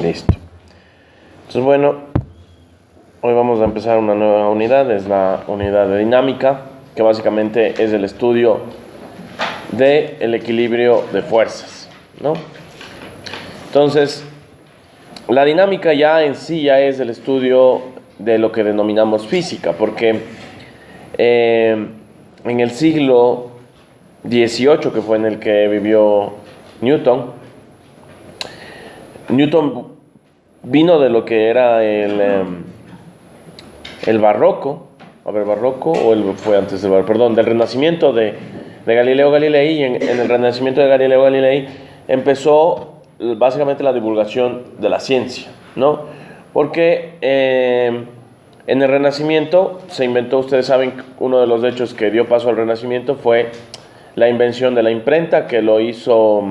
Listo. Entonces, bueno, hoy vamos a empezar una nueva unidad, es la unidad de dinámica, que básicamente es el estudio del equilibrio de fuerzas, ¿no? Entonces, la dinámica ya en sí ya es el estudio de lo que denominamos física, porque en el siglo XVIII, que fue en el que vivió Newton vino de lo que era el barroco, fue antes del barroco, perdón, del renacimiento de Galileo Galilei, y en el renacimiento de Galileo Galilei empezó básicamente la divulgación de la ciencia, ¿no? Porque en el Renacimiento se inventó, ustedes saben, uno de los hechos que dio paso al Renacimiento fue la invención de la imprenta, que lo hizo...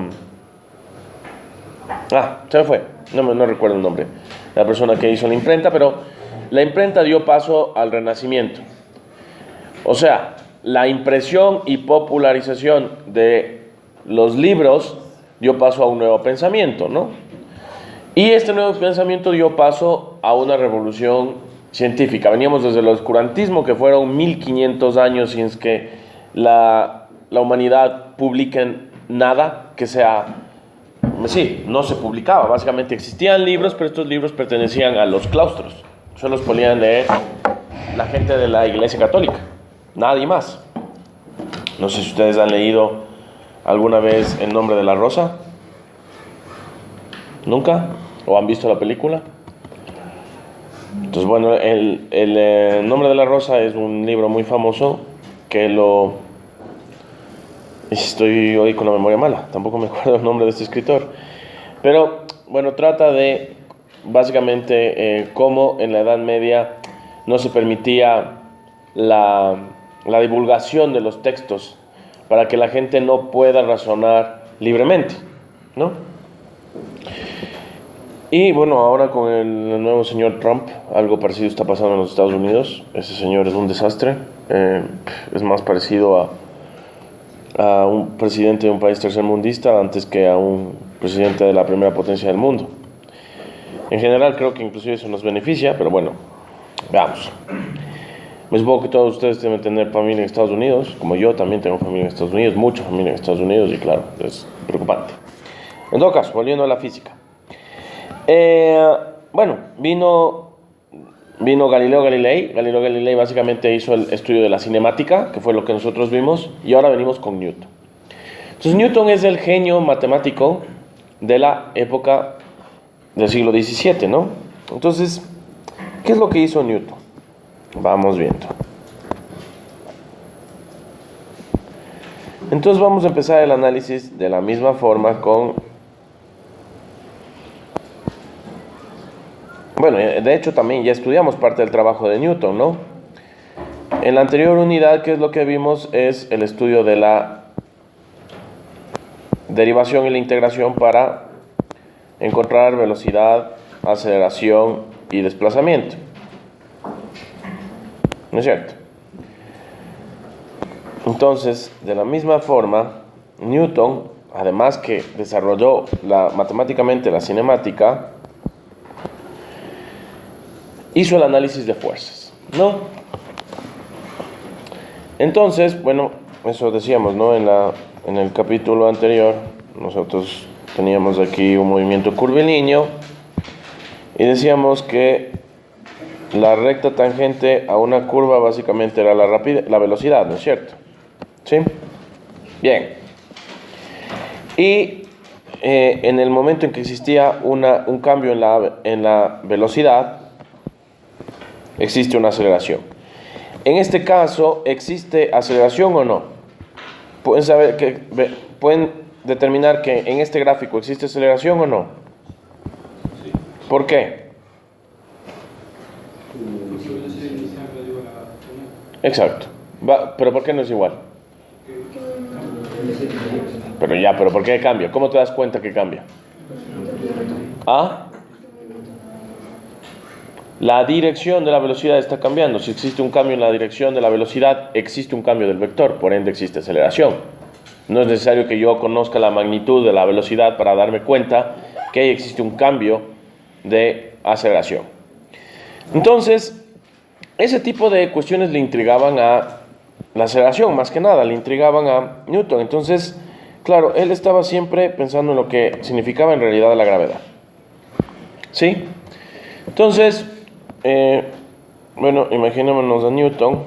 se me fue, no recuerdo el nombre de la persona que hizo la imprenta, pero la imprenta dio paso al Renacimiento. O sea, la impresión y popularización de los libros dio paso a un nuevo pensamiento, ¿no? Y este nuevo pensamiento dio paso a una revolución científica. Veníamos desde el oscurantismo, que fueron 1500 años sin que la humanidad publique nada que sea... Sí, no se publicaba, básicamente existían libros, pero estos libros pertenecían a los claustros. Solo los podían leer la gente de la Iglesia Católica, nadie más. No sé si ustedes han leído alguna vez El nombre de la rosa. ¿Nunca? ¿O han visto la película? Entonces, bueno, el nombre de la rosa es un libro muy famoso que lo... Estoy hoy con la memoria mala, tampoco me acuerdo el nombre de este escritor. Pero, bueno, trata de, básicamente, cómo en la Edad Media no se permitía la divulgación de los textos para que la gente no pueda razonar libremente, ¿no? Y, bueno, ahora con el nuevo señor Trump, algo parecido está pasando en los Estados Unidos. Ese señor es un desastre. Es más parecido a un presidente de un país tercermundista antes que a un presidente de la primera potencia del mundo. En general creo que inclusive eso nos beneficia, pero bueno, veamos. Me supongo que todos ustedes deben tener familia en Estados Unidos, como yo también tengo familia en Estados Unidos, mucha familia en Estados Unidos, y claro, es preocupante. En todo caso, volviendo a la física. Bueno, vino Galileo Galilei. Galileo Galilei básicamente hizo el estudio de la cinemática, que fue lo que nosotros vimos, y ahora venimos con Newton. Entonces, Newton es el genio matemático de la época del siglo XVII, ¿no? Entonces, ¿qué es lo que hizo Newton? Vamos viendo. Entonces vamos a empezar el análisis de la misma forma con... Bueno, de hecho también ya estudiamos parte del trabajo de Newton, ¿no? En la anterior unidad, ¿qué es lo que vimos? Es el estudio de la derivación y la integración para encontrar velocidad, aceleración y desplazamiento. ¿No es cierto? Entonces, de la misma forma, Newton, además que desarrolló matemáticamente la cinemática, hizo el análisis de fuerzas, ¿no? Entonces, bueno, eso decíamos, ¿no? En el capítulo anterior, nosotros teníamos aquí un movimiento curvilíneo y decíamos que la recta tangente a una curva básicamente era la velocidad, ¿no es cierto? ¿Sí? Bien. Y en el momento en que existía un cambio en la velocidad, existe una aceleración. En este caso, ¿existe aceleración o no? ¿Pueden determinar que en este gráfico existe aceleración o no? Sí. ¿Por qué? Exacto. ¿Pero por qué no es igual? Pero ¿por qué cambia? ¿Cómo te das cuenta que cambia? La dirección de la velocidad está cambiando. Si existe un cambio en la dirección de la velocidad, existe un cambio del vector, por ende existe aceleración. No es necesario que yo conozca la magnitud de la velocidad para darme cuenta que existe un cambio de aceleración. Entonces, ese tipo de cuestiones le intrigaban a la aceleración, más que nada, le intrigaban a Newton. Entonces, claro, él estaba siempre pensando en lo que significaba en realidad la gravedad. ¿Sí? Entonces, bueno, imaginémonos a Newton.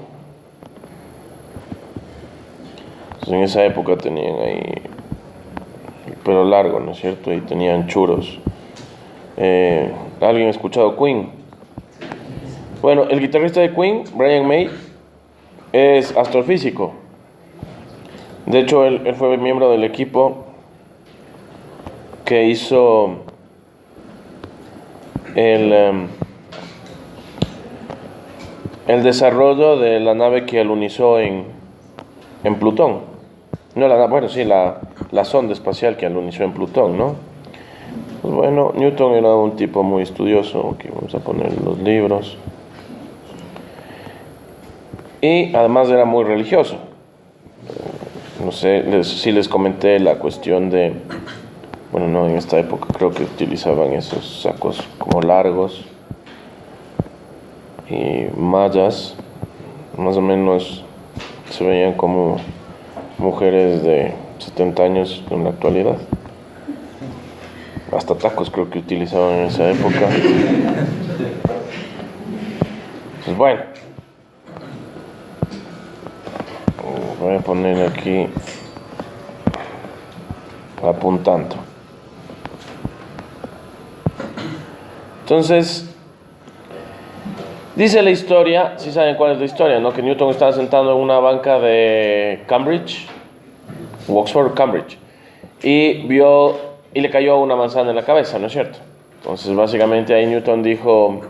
Entonces, en esa época tenían ahí el pelo largo, ¿no es cierto? Y tenían churos. ¿Alguien ha escuchado Queen? Bueno, el guitarrista de Queen, Brian May, es astrofísico. De hecho, él fue miembro del equipo que hizo el desarrollo de la nave que alunizó en Plutón. No, bueno, sí, la sonda espacial que alunizó en Plutón, ¿no? Pues bueno, Newton era un tipo muy estudioso. Aquí vamos a poner los libros. Y además era muy religioso. No sé si les comenté la cuestión de... Bueno, no, en esta época creo que utilizaban esos sacos como largos y mallas. Más o menos se veían como mujeres de 70 años en la actualidad. Hasta tacos creo que utilizaban en esa época. Pues bueno. Voy a poner aquí apuntando. Entonces, dice la historia, si saben cuál es la historia, ¿no? Que Newton estaba sentado en una banca de Cambridge, Oxford, Cambridge, y le cayó una manzana en la cabeza, ¿no es cierto? Entonces, básicamente ahí Newton dijo,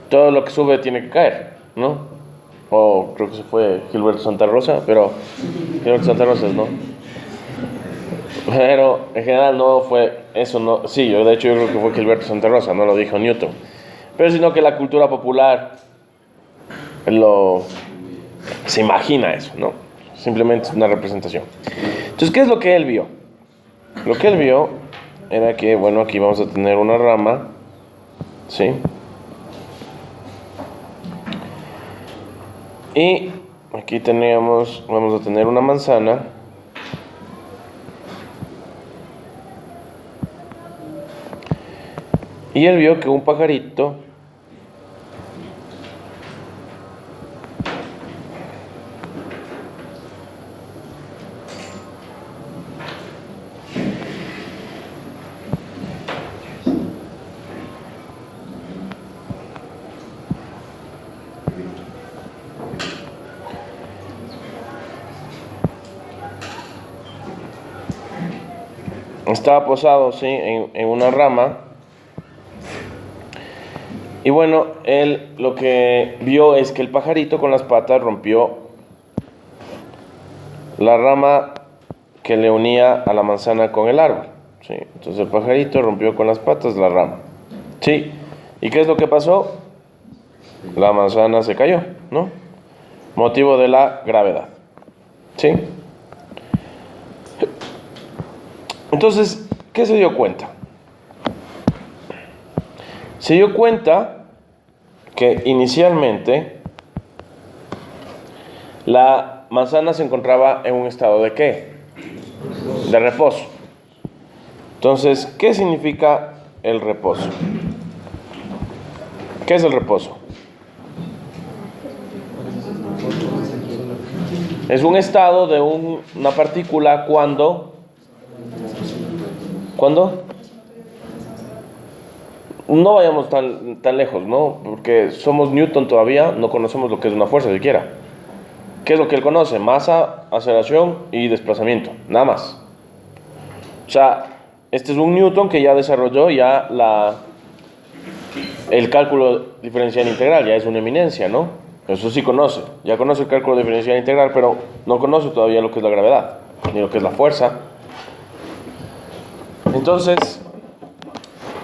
todo lo que sube tiene que caer, ¿no? O creo que se fue Gilberto Santa Rosa, pero Gilberto Santa Rosa no. Pero en general no fue eso, no. Sí, de hecho yo creo que fue Gilberto Santa Rosa, no lo dijo Newton. Pero sino que la cultura popular se imagina eso, ¿no? Simplemente es una representación. Entonces, ¿qué es lo que él vio? Lo que él vio era que, bueno, aquí vamos a tener una rama, ¿sí? Y aquí vamos a tener una manzana. Y él vio que un pajarito estaba posado, ¿sí? en una rama. Y bueno, él lo que vio es que el pajarito con las patas rompió la rama que le unía a la manzana con el árbol, ¿sí? Entonces el pajarito rompió con las patas la rama, ¿sí? ¿Y qué es lo que pasó? La manzana se cayó, ¿no? Motivo de la gravedad, ¿sí? Entonces, ¿qué se dio cuenta? Se dio cuenta que inicialmente la manzana se encontraba en un estado de ¿qué? De reposo. Entonces, ¿qué significa el reposo? ¿Qué es el reposo? Es un estado de una partícula cuando no vayamos tan lejos, ¿no? Porque somos Newton todavía, no conocemos lo que es una fuerza siquiera. ¿Qué es lo que él conoce? Masa, aceleración y desplazamiento, nada más. O sea, este es un Newton que ya desarrolló el cálculo diferencial integral, ya es una eminencia, ¿no? Eso sí conoce, ya conoce el cálculo diferencial integral, pero no conoce todavía lo que es la gravedad, ni lo que es la fuerza. Entonces,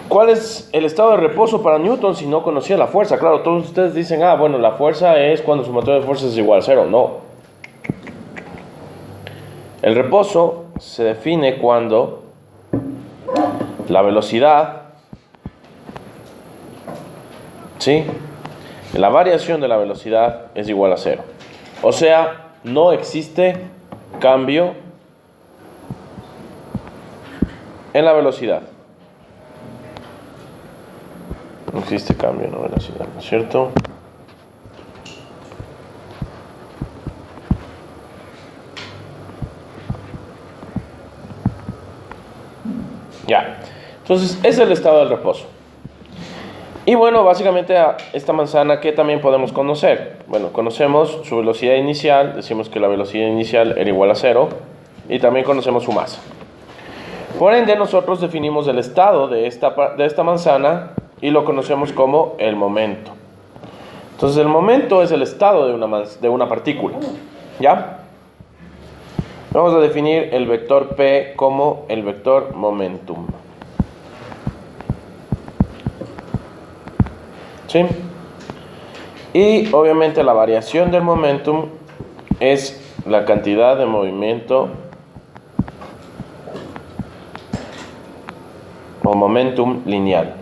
¿cuál es el estado de reposo para Newton si no conocía la fuerza? Claro, todos ustedes dicen, bueno, la fuerza es cuando su sumatoria de fuerzas es igual a cero. No. El reposo se define cuando la velocidad ¿Sí? La variación de la velocidad es igual a cero. O sea, no existe cambio en la velocidad. No existe cambio en la velocidad, ¿no es cierto? Ya. Entonces, ese es el estado del reposo. Y bueno, básicamente a esta manzana, ¿qué también podemos conocer? Bueno, conocemos su velocidad inicial, decimos que la velocidad inicial era igual a cero, y también conocemos su masa. Por ende, nosotros definimos el estado de esta manzana y lo conocemos como el momento. Entonces, el momento es el estado de una partícula, ¿ya? Vamos a definir el vector P como el vector momentum. ¿Sí? Y obviamente la variación del momentum es la cantidad de movimiento o momentum lineal.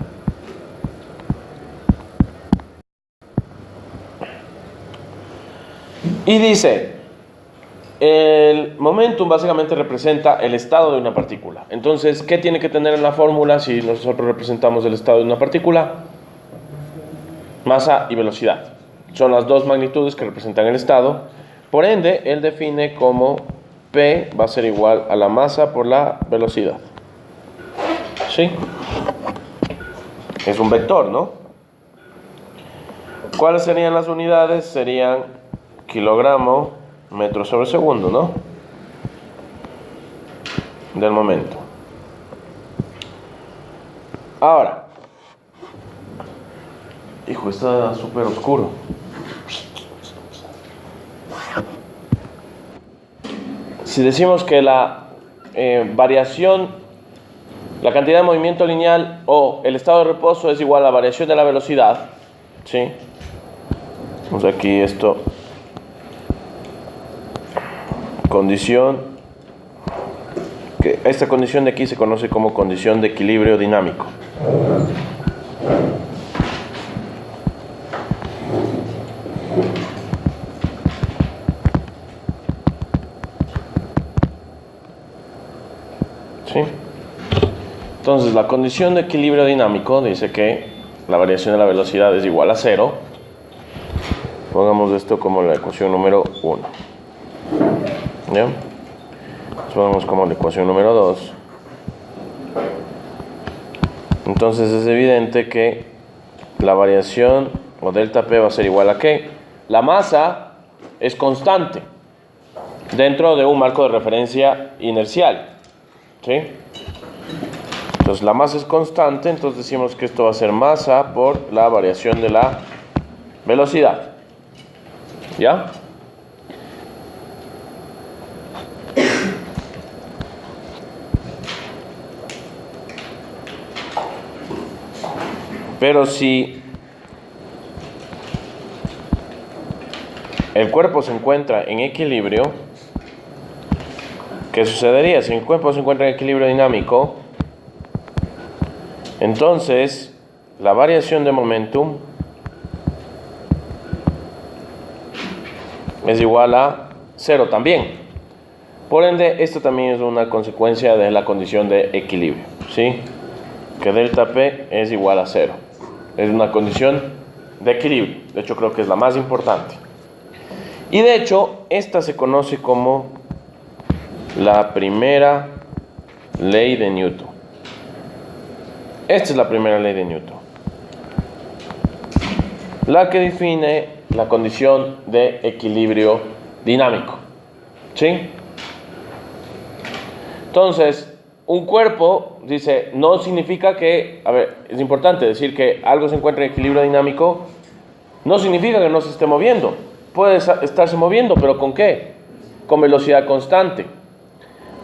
Y dice, el momentum básicamente representa el estado de una partícula. Entonces, ¿qué tiene que tener en la fórmula si nosotros representamos el estado de una partícula? Masa y velocidad. Son las dos magnitudes que representan el estado. Por ende, él define como P va a ser igual a la masa por la velocidad. ¿Sí? Es un vector, ¿no? ¿Cuáles serían las unidades? Serían kilogramo, metro sobre segundo, ¿no? Del momento. Ahora. Hijo, está súper oscuro. Si decimos que la variación, la cantidad de movimiento lineal o el estado de reposo es igual a la variación de la velocidad, ¿sí? Vamos aquí esto. Condición, que esta condición de aquí se conoce como condición de equilibrio dinámico. ¿Sí? Entonces, la condición de equilibrio dinámico dice que la variación de la velocidad es igual a cero. Pongamos esto como la ecuación número 1. ¿Ya? Pongamos como la ecuación número 2. Entonces, es evidente que la variación o delta P va a ser igual a ¿qué? La masa es constante dentro de un marco de referencia inercial. ¿Sí? Entonces la masa es constante, entonces decimos que esto va a ser masa por la variación de la velocidad. ¿Ya? Pero si el cuerpo se encuentra en equilibrio, ¿qué sucedería? Si el cuerpo se encuentra en equilibrio dinámico, entonces la variación de momentum es igual a cero también. Por ende, esto también es una consecuencia de la condición de equilibrio, ¿sí? Que delta P es igual a cero. Es una condición de equilibrio. De hecho, creo que es la más importante. Y de hecho, esta se conoce como la primera ley de Newton. Esta es la primera ley de Newton, la que define la condición de equilibrio dinámico. ¿Sí? Entonces, un cuerpo, dice, no significa que, a ver, es importante decir que algo se encuentra en equilibrio dinámico, no significa que no se esté moviendo. Puede estarse moviendo, pero ¿con qué? Con velocidad constante.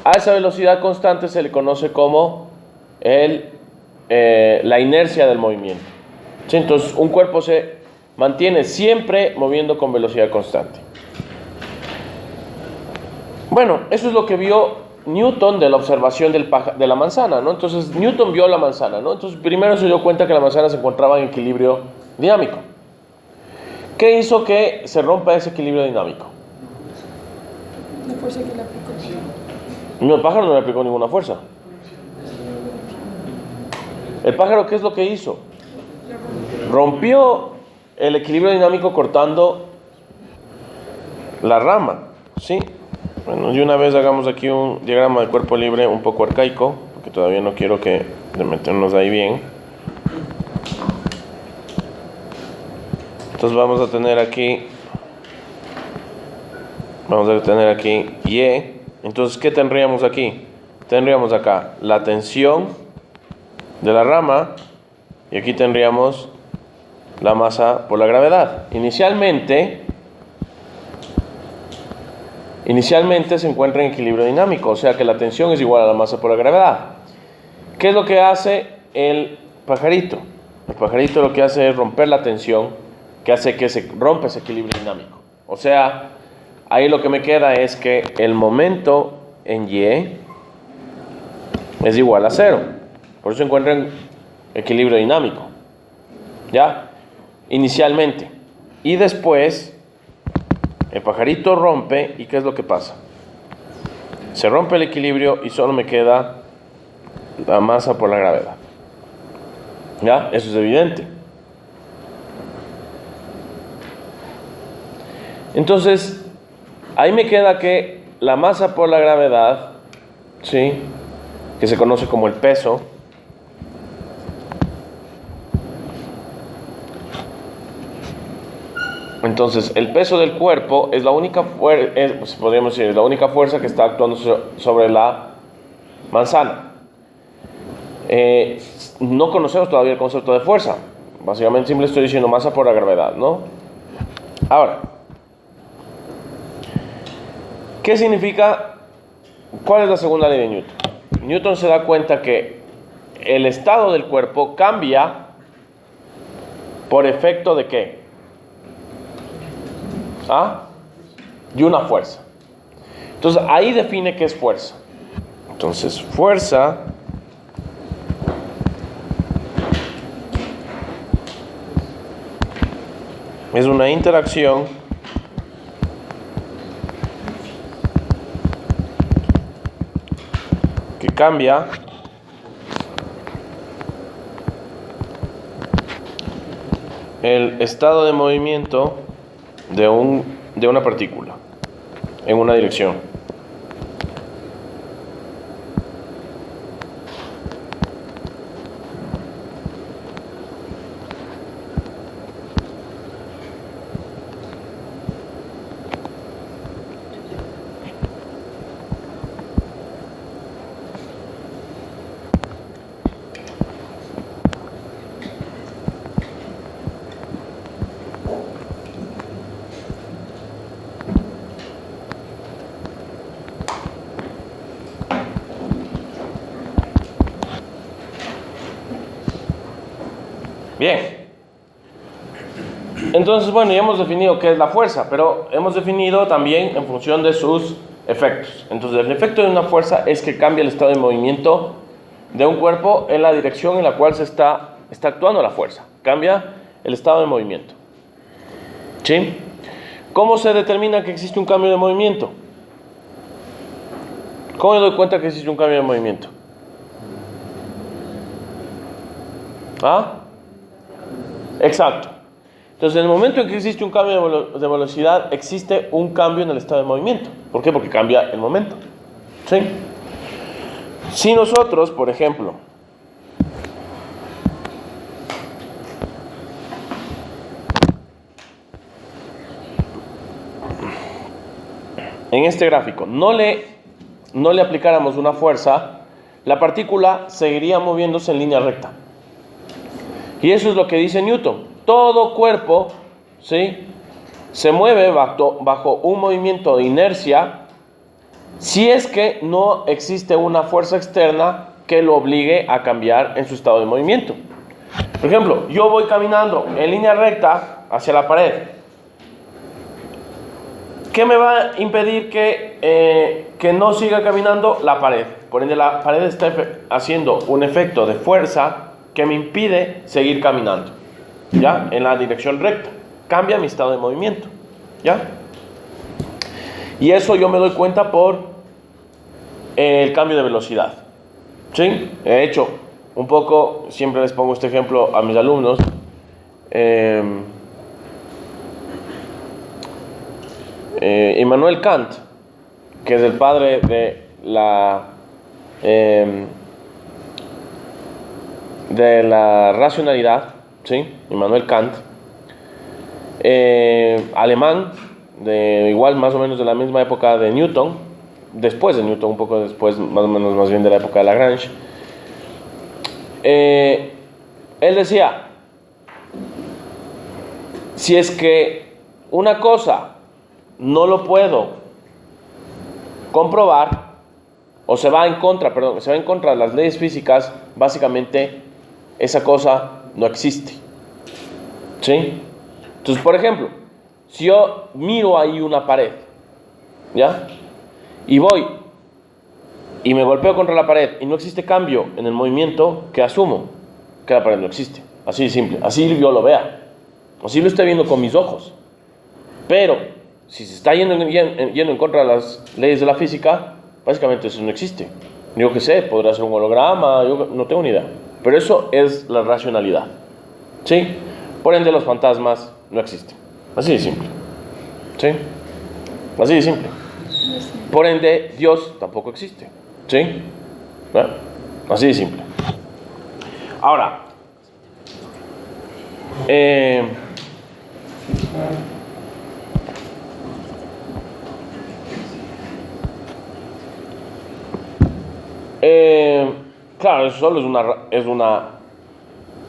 A esa velocidad constante se le conoce como la inercia del movimiento. ¿Sí? Entonces, un cuerpo se mantiene siempre moviendo con velocidad constante. Bueno, eso es lo que vio Newton de la observación de la manzana, ¿no? Entonces, Newton vio la manzana, ¿no? Entonces, primero se dio cuenta que la manzana se encontraba en equilibrio dinámico. ¿Qué hizo que se rompa ese equilibrio dinámico? La fuerza que le aplicó. No, el pájaro no le aplicó ninguna fuerza. ¿El pájaro qué es lo que hizo? Rompió el equilibrio dinámico cortando la rama, ¿sí? Bueno, y una vez hagamos aquí un diagrama de cuerpo libre un poco arcaico, porque todavía no quiero que de meternos ahí bien. Entonces vamos a tener aquí Y. Entonces, ¿qué tendríamos aquí? Tendríamos acá la tensión de la rama y aquí tendríamos la masa por la gravedad. Inicialmente se encuentra en equilibrio dinámico, o sea que la tensión es igual a la masa por la gravedad. ¿Qué es lo que hace el pajarito? El pajarito lo que hace es romper la tensión, que hace que se rompa ese equilibrio dinámico. O sea, ahí lo que me queda es que el momento en Y es igual a 0. Por eso se encuentra en equilibrio dinámico. ¿Ya? Inicialmente. Y después, el pajarito rompe, ¿y qué es lo que pasa? Se rompe el equilibrio y solo me queda la masa por la gravedad. ¿Ya? Eso es evidente. Entonces, ahí me queda que la masa por la gravedad, ¿sí?, que se conoce como el peso, entonces el peso del cuerpo es la única podríamos decir, la única fuerza que está actuando sobre la manzana. No conocemos todavía el concepto de fuerza. Básicamente simple estoy diciendo masa por la gravedad, ¿no? Ahora, ¿qué significa? ¿Cuál es la segunda ley de Newton? Newton se da cuenta que el estado del cuerpo cambia por efecto de ¿qué? De una fuerza. Entonces ahí define qué es fuerza. Entonces fuerza es una interacción que cambia el estado de movimiento de una partícula en una dirección. Bien, entonces bueno, ya hemos definido qué es la fuerza, pero hemos definido también en función de sus efectos. Entonces el efecto de una fuerza es que cambia el estado de movimiento de un cuerpo en la dirección en la cual se está actuando la fuerza. Cambia el estado de movimiento. ¿Sí? ¿Cómo se determina que existe un cambio de movimiento? ¿Cómo me doy cuenta que existe un cambio de movimiento? Exacto. Entonces, en el momento en que existe un cambio de velocidad, existe un cambio en el estado de movimiento. ¿Por qué? Porque cambia el momento. ¿Sí? Si nosotros, por ejemplo, en este gráfico no le aplicáramos una fuerza, la partícula seguiría moviéndose en línea recta. Y eso es lo que dice Newton. Todo cuerpo, ¿sí?, se mueve bajo un movimiento de inercia si es que no existe una fuerza externa que lo obligue a cambiar en su estado de movimiento. Por ejemplo, yo voy caminando en línea recta hacia la pared. ¿Qué me va a impedir que no siga caminando? La pared. Por ende, la pared está haciendo un efecto de fuerza que me impide seguir caminando. ¿ya? En la dirección recta. Cambia mi estado de movimiento, ¿ya? Y eso yo me doy cuenta por el cambio de velocidad, ¿sí? He hecho un poco, siempre les pongo este ejemplo a mis alumnos. Immanuel Kant, que es el padre de la racionalidad, ¿sí? Immanuel Kant, alemán, igual más o menos de la misma época de Newton, después de Newton, un poco después, más o menos más bien de la época de Lagrange. Él decía, si es que una cosa no lo puedo comprobar, o se va en contra de las leyes físicas, básicamente esa cosa no existe, ¿sí? Entonces, por ejemplo, si yo miro ahí una pared, ¿ya? Y voy y me golpeo contra la pared y no existe cambio en el movimiento, que asumo que la pared no existe. Así de simple, así yo lo vea, así lo estoy viendo con mis ojos. Pero si se está yendo en contra de las leyes de la física, básicamente eso no existe. Yo qué sé, podrá ser un holograma, yo no tengo ni idea. Pero eso es la racionalidad, ¿sí? Por ende, los fantasmas no existen. Así de simple, ¿sí? Así de simple. Por ende, Dios tampoco existe, ¿sí? ¿No? Así de simple. Ahora, claro, eso solo es una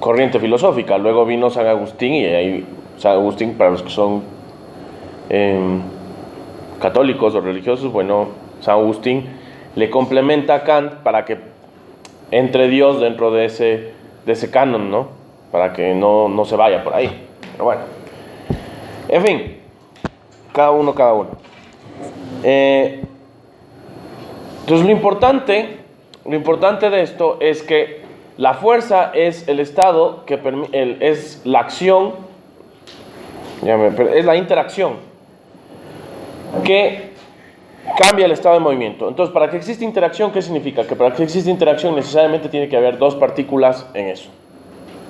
corriente filosófica. Luego vino San Agustín, y ahí San Agustín, para los que son católicos o religiosos, bueno, San Agustín le complementa a Kant para que entre Dios dentro de ese canon, ¿no? Para que no se vaya por ahí. Pero bueno, en fin, cada uno. Entonces lo importante de esto es que la fuerza es el estado que es la acción, es la interacción que cambia el estado de movimiento. Entonces, para que exista interacción, ¿qué significa? Que para que exista interacción necesariamente tiene que haber dos partículas en eso,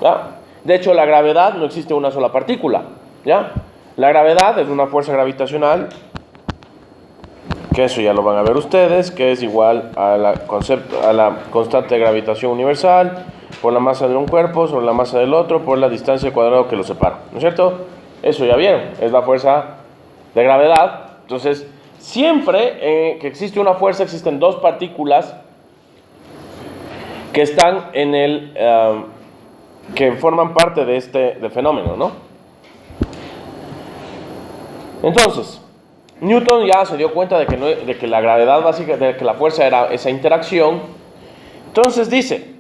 ¿ya? De hecho, la gravedad no existe una sola partícula, ¿ya? La gravedad es una fuerza gravitacional, que eso ya lo van a ver ustedes, que es igual a la constante de gravitación universal por la masa de un cuerpo sobre la masa del otro por la distancia al cuadrado que los separa, ¿no es cierto? Eso ya vieron, es la fuerza de gravedad. Entonces, siempre que existe una fuerza, existen dos partículas que están que forman parte de este fenómeno, ¿no? Entonces, Newton ya se dio cuenta de que la gravedad básica, de que la fuerza era esa interacción. Entonces dice,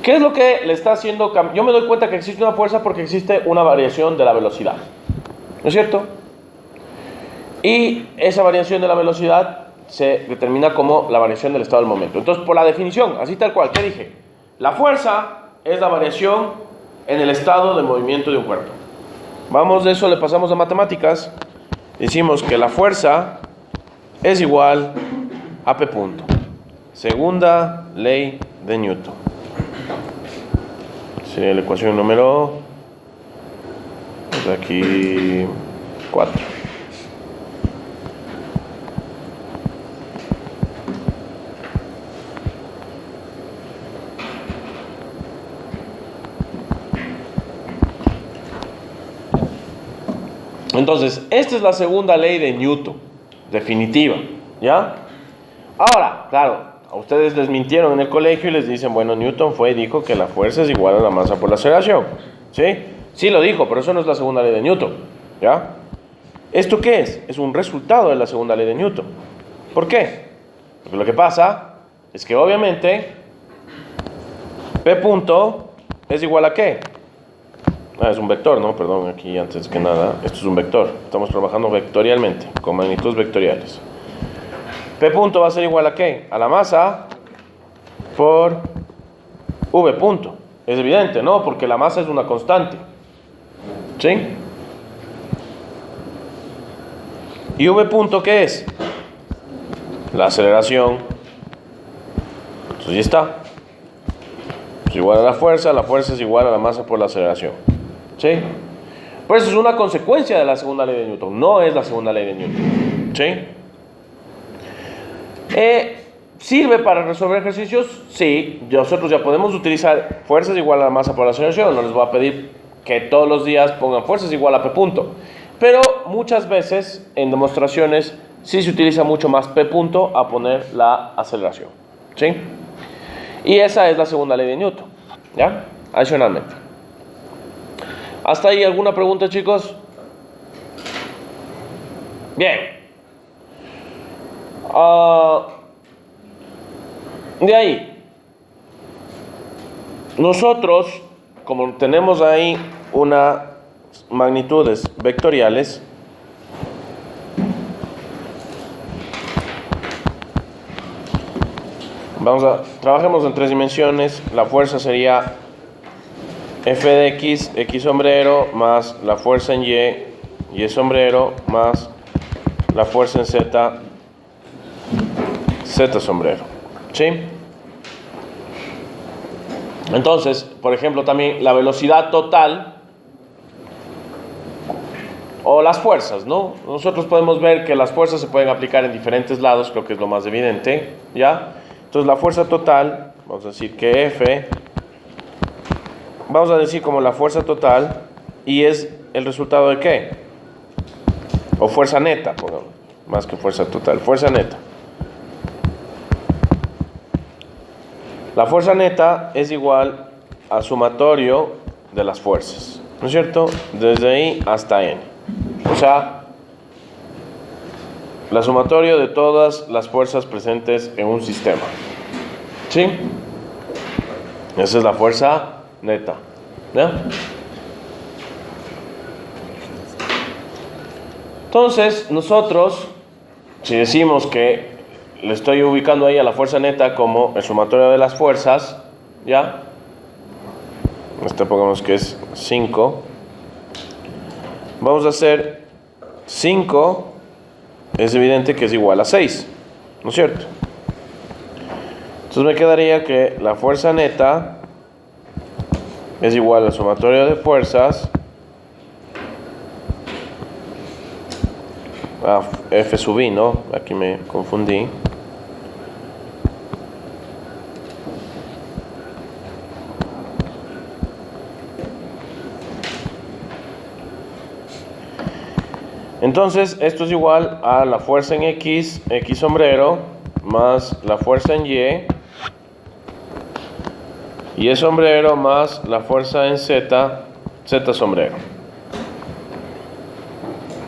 ¿qué es lo que le está haciendo cambiar? Yo me doy cuenta que existe una fuerza porque existe una variación de la velocidad, ¿no es cierto? Y esa variación de la velocidad se determina como la variación del estado del momento. Entonces, por la definición, así tal cual, ¿qué dije? La fuerza es la variación en el estado de movimiento de un cuerpo. Vamos, de eso le pasamos a matemáticas. Decimos que la fuerza es igual a P punto. Segunda ley de Newton. Sería la ecuación número aquí 4. Entonces, esta es la segunda ley de Newton, definitiva, ¿ya? Ahora, claro, a ustedes les mintieron en el colegio y les dicen, bueno, Newton dijo que la fuerza es igual a la masa por la aceleración, ¿sí? Sí lo dijo, pero eso no es la segunda ley de Newton, ¿ya? ¿Esto qué es? Es un resultado de la segunda ley de Newton. ¿Por qué? Porque lo que pasa es que obviamente P punto es igual a ¿qué? Es un vector, ¿no? Perdón, aquí antes que nada, esto es un vector. Estamos trabajando vectorialmente, con magnitudes vectoriales. P punto va a ser igual a ¿qué? A la masa por V punto, Es evidente, ¿no? Porque la masa es una constante. ¿Sí? ¿Y v punto qué es? La aceleración. Entonces ya está. Es igual a la fuerza es igual a la masa por la aceleración. ¿Sí? Por eso es una consecuencia de la segunda ley de Newton, no es la segunda ley de Newton. ¿Sí? ¿Sirve para resolver ejercicios? Sí, nosotros ya podemos utilizar fuerzas igual a la masa por la aceleración. No les voy a pedir que todos los días pongan fuerzas igual a P punto. Pero muchas veces en demostraciones sí se utiliza mucho más P punto a poner la aceleración. ¿Sí? Y esa es la segunda ley de Newton. ¿Ya? Adicionalmente. ¿Hasta ahí alguna pregunta, chicos? Bien. De ahí, nosotros, como tenemos ahí unas magnitudes vectoriales, trabajemos en 3 dimensiones. La fuerza sería F de X, X sombrero, más la fuerza en Y sombrero, más la fuerza en Z, Z sombrero. ¿Sí? Entonces, por ejemplo, también la velocidad total o las fuerzas, ¿no? Nosotros podemos ver que las fuerzas se pueden aplicar en diferentes lados, creo que es lo más evidente, ¿ya? Entonces, la fuerza total, vamos a decir que F, vamos a decir como la fuerza total, y es el resultado de ¿qué? O fuerza neta, pongamos, más que fuerza total, fuerza neta. La fuerza neta es igual al sumatorio de las fuerzas, ¿no es cierto? Desde ahí hasta n. O sea, la sumatorio de todas las fuerzas presentes en un sistema. ¿Sí? Esa es la fuerza neta. ¿Ya? Entonces, nosotros, si decimos que le estoy ubicando ahí a la fuerza neta como el sumatorio de las fuerzas, ¿ya? Pongamos que es 5. Vamos a hacer 5, es evidente que es igual a 6, ¿no es cierto? Entonces me quedaría que la fuerza neta es igual al sumatorio de fuerzas, F sub I, ¿no? Aquí me confundí. Entonces, esto es igual a la fuerza en X, X sombrero, más la fuerza en Y sombrero, más la fuerza en Z, Z sombrero.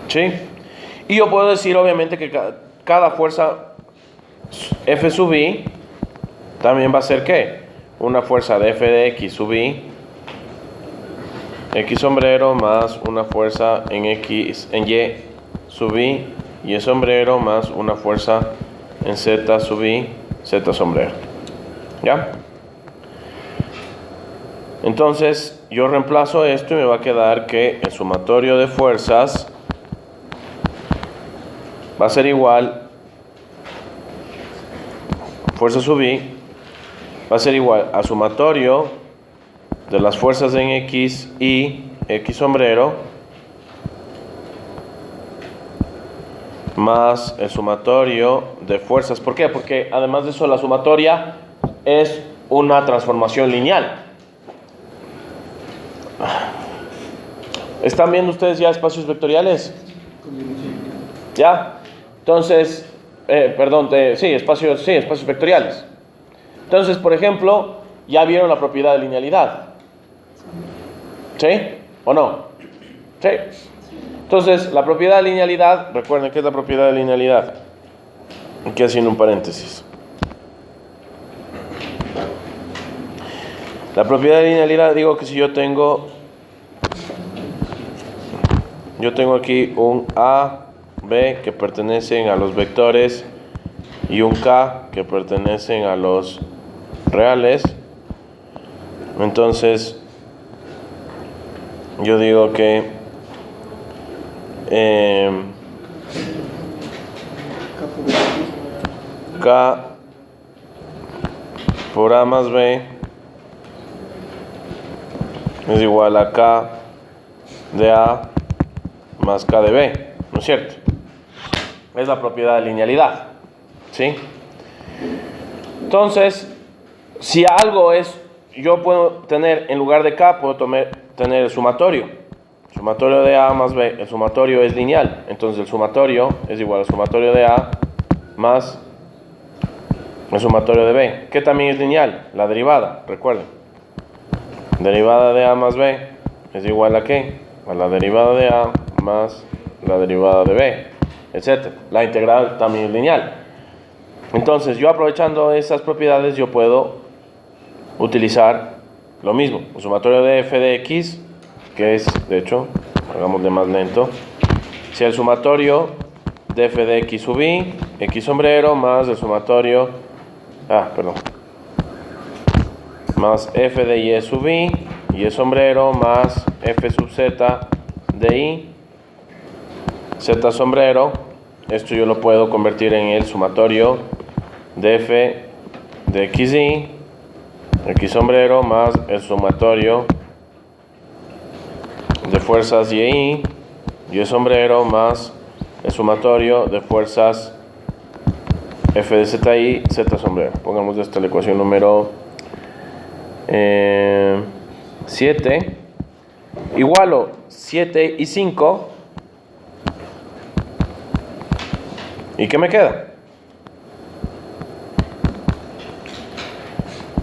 ¿Sí? Y yo puedo decir, obviamente, que cada fuerza F sub I también va a ser, ¿qué? Una fuerza de F de X sub I, X sombrero, más una fuerza en X, en Y sub I, Y sombrero, más una fuerza en Z sub I, Z sombrero. ¿Ya? Entonces, yo reemplazo esto y me va a quedar que el sumatorio de fuerzas va a ser igual, fuerza sub I, va a ser igual a sumatorio de las fuerzas en X y X sombrero, más el sumatorio de fuerzas. ¿Por qué? Porque además de eso la sumatoria es una transformación lineal. ¿Están viendo ustedes ya espacios vectoriales? ¿Ya? Entonces, espacios vectoriales. Entonces, por ejemplo, ya vieron la propiedad de linealidad. ¿Sí? ¿O no? Sí. Entonces, la propiedad de linealidad, recuerden qué es la propiedad de linealidad. Aquí haciendo un paréntesis. La propiedad de linealidad, digo que si yo tengo aquí un A, B que pertenecen a los vectores y un K que pertenecen a los reales, Entonces, yo digo que K por A más B es igual a K de A más K de B, ¿no es cierto? Es la propiedad de linealidad, ¿sí? Entonces, si algo es, yo puedo tener, en lugar de K, puedo tener el sumatorio. El sumatorio de A más B, el sumatorio es lineal. Entonces el sumatorio es igual al sumatorio de A más el sumatorio de B, que también es lineal, la derivada, recuerden. Derivada de A más B es igual a ¿qué? A la derivada de A más la derivada de B, etc. La integral también es lineal. Entonces, yo aprovechando esas propiedades, yo puedo utilizar lo mismo. El sumatorio de f de x, que es, de hecho, hagámosle más lento. Si el sumatorio de f de x sub i, x sombrero, más el sumatorio, más f de y sub i, y sombrero, más f sub z de i, z sombrero. Esto yo lo puedo convertir en el sumatorio de f de xy, x sombrero, más el sumatorio de fuerzas y sombrero, más el sumatorio de fuerzas f de zi, z sombrero. Pongamos esta la ecuación número 7. Igualo 7 y 5. ¿Y qué me queda?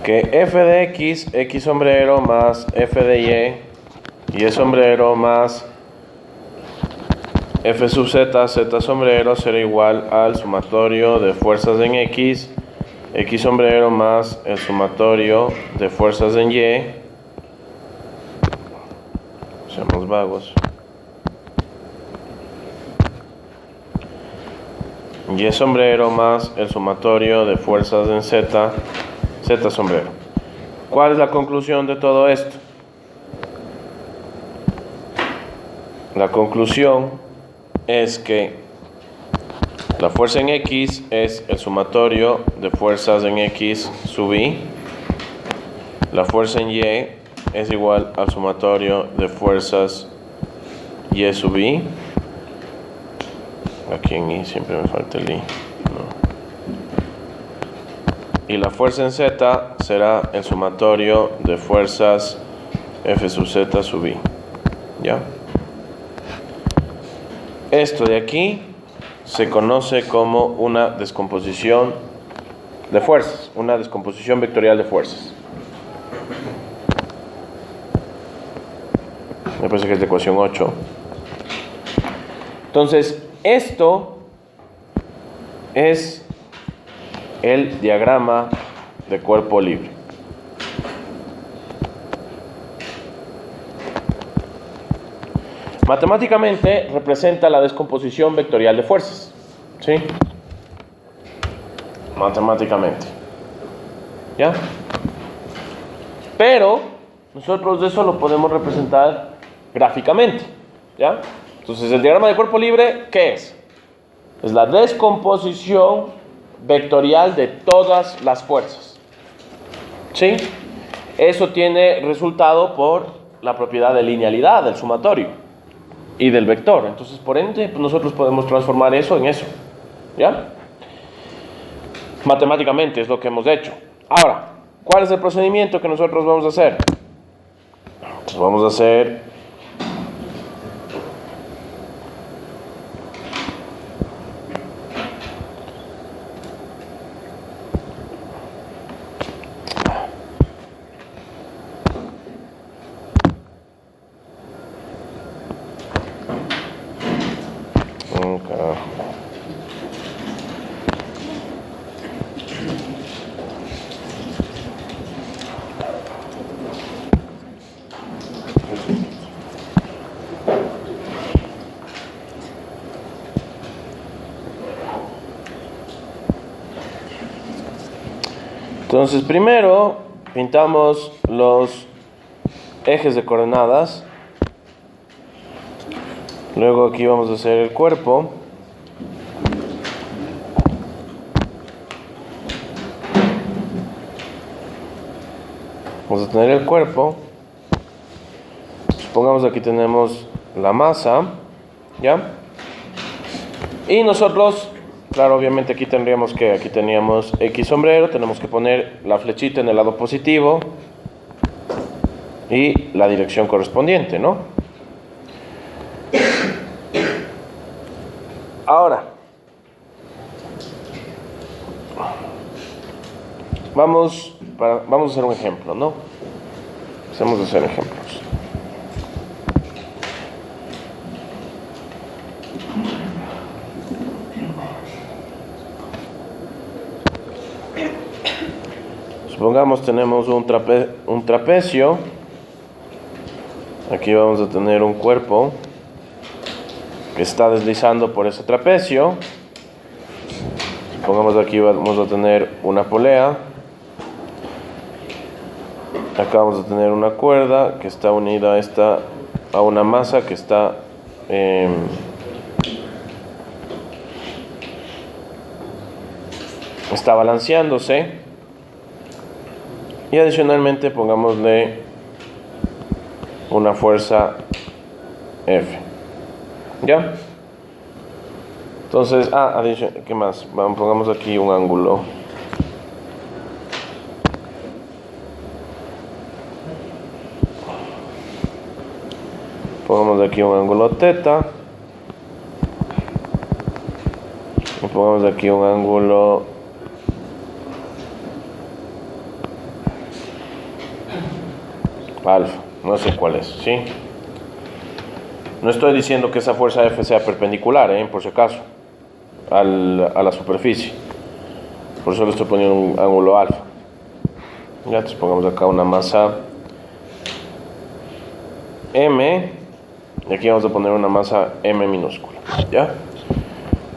Que f de x, x sombrero, más f de y sombrero, más f sub z, z sombrero, será igual al sumatorio de fuerzas en x, x sombrero, más el sumatorio de fuerzas en y. Seamos vagos. Y sombrero, más el sumatorio de fuerzas en z, z sombrero. ¿Cuál es la conclusión de todo esto? La conclusión es que la fuerza en x es el sumatorio de fuerzas en x sub i. La fuerza en y es igual al sumatorio de fuerzas y sub i. Aquí en i siempre me falta el i. No. Y la fuerza en z será el sumatorio de fuerzas f sub z sub i. ¿Ya? Esto de aquí se conoce como una descomposición de fuerzas, una descomposición vectorial de fuerzas. Me parece que es la ecuación 8. Entonces, esto es el diagrama de cuerpo libre. Matemáticamente representa la descomposición vectorial de fuerzas, ¿sí? Matemáticamente, ¿ya? Pero nosotros eso lo podemos representar gráficamente, ¿ya? Entonces, el diagrama de cuerpo libre, ¿qué es? Es la descomposición vectorial de todas las fuerzas, ¿sí? Eso tiene resultado por la propiedad de linealidad del sumatorio y del vector. Entonces, por ende, pues nosotros podemos transformar eso en eso, ¿ya? Matemáticamente es lo que hemos hecho. Ahora, ¿cuál es el procedimiento que nosotros vamos a hacer? Entonces, vamos a hacer entonces, primero pintamos los ejes de coordenadas. Luego aquí vamos a hacer el cuerpo. Vamos a tener el cuerpo. Supongamos aquí tenemos la masa, ¿ya? Y nosotros, claro, obviamente aquí tendríamos que, aquí teníamos X sombrero, tenemos que poner la flechita en el lado positivo y la dirección correspondiente, ¿no? Ahora, vamos a hacer un ejemplo, ¿no? Vamos a hacer ejemplos. Supongamos tenemos un trapecio. Aquí vamos a tener un cuerpo que está deslizando por ese trapecio. Supongamos aquí vamos a tener una polea. Acá vamos a tener una cuerda que está unida a una masa que está balanceándose. Y adicionalmente pongámosle una fuerza F. ¿Ya? Entonces, ¿qué más? Pongamos aquí un ángulo. Pongamos aquí un ángulo teta. Y pongamos aquí un ángulo alfa. No sé cuál es, ¿sí? No estoy diciendo que esa fuerza F sea perpendicular, por si acaso, a la superficie. Por eso le estoy poniendo un ángulo alfa. Ya, entonces pongamos acá una masa M. Y aquí vamos a poner una masa M minúscula. ¿Ya?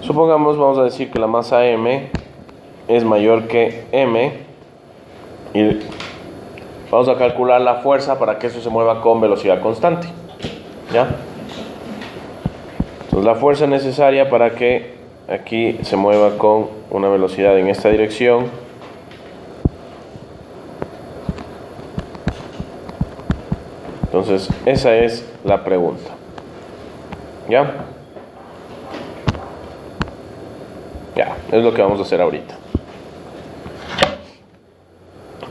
Supongamos, vamos a decir que la masa M es mayor que M. Y vamos a calcular la fuerza para que eso se mueva con velocidad constante. ¿Ya? Entonces la fuerza necesaria para que aquí se mueva con una velocidad en esta dirección entonces esa es la pregunta. ¿Ya? Ya, es lo que vamos a hacer ahorita.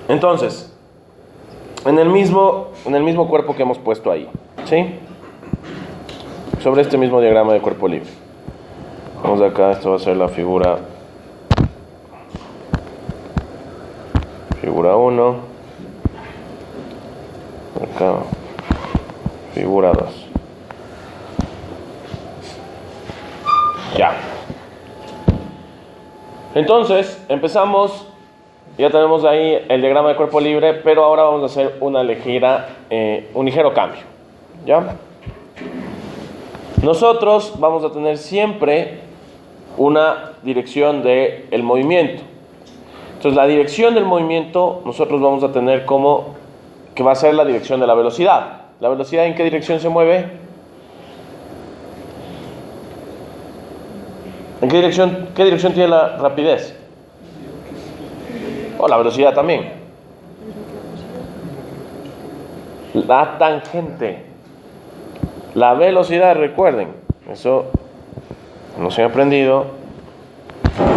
Entonces, en el mismo cuerpo que hemos puesto ahí, ¿sí? Sobre este mismo diagrama de cuerpo libre. Vamos acá, esto va a ser la figura 1. Acá, figura 2. Ya. Entonces, empezamos. Ya tenemos ahí el diagrama de cuerpo libre, pero ahora vamos a hacer un ligero cambio. ¿Ya? Nosotros vamos a tener siempre una dirección del movimiento. Entonces, la dirección del movimiento nosotros vamos a tener como que va a ser la dirección de la velocidad. ¿La velocidad en qué dirección se mueve? ¿En qué dirección tiene la rapidez? O la velocidad también. La tangente. La velocidad, recuerden, eso no se ha aprendido.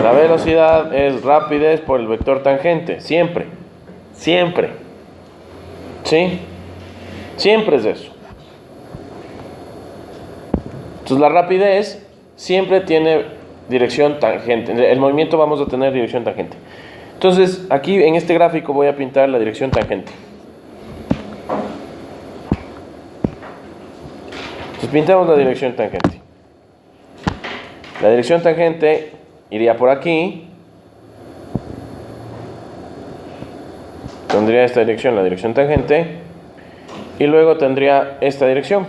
La velocidad es rapidez por el vector tangente, siempre. Siempre. ¿Sí? Siempre es eso. Entonces la rapidez siempre tiene dirección tangente. El movimiento vamos a tener dirección tangente. Entonces aquí en este gráfico voy a pintar la dirección tangente. Entonces pintamos la dirección tangente. La dirección tangente iría por aquí. Tendría esta dirección, la dirección tangente. Y luego tendría esta dirección.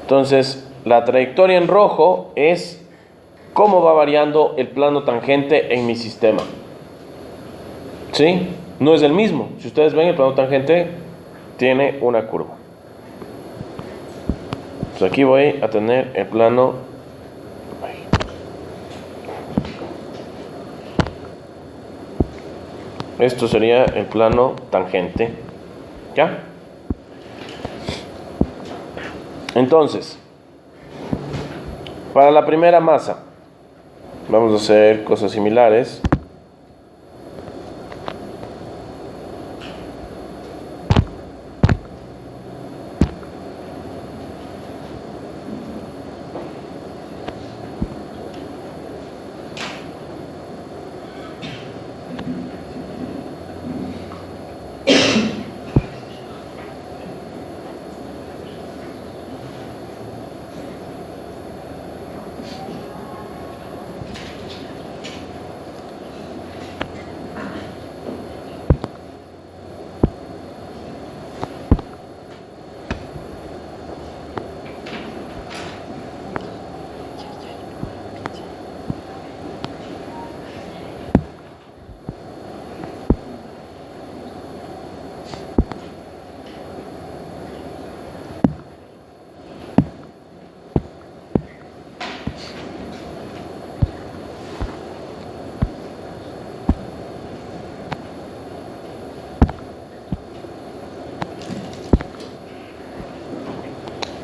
Entonces, la trayectoria en rojo es cómo va variando el plano tangente en mi sistema. ¿Sí? no es el mismo. Si ustedes ven, el plano tangente tiene una curva. Pues aquí voy a tener el plano. Esto sería el plano tangente. ¿Ya? Entonces, para la primera masa, vamos a hacer cosas similares.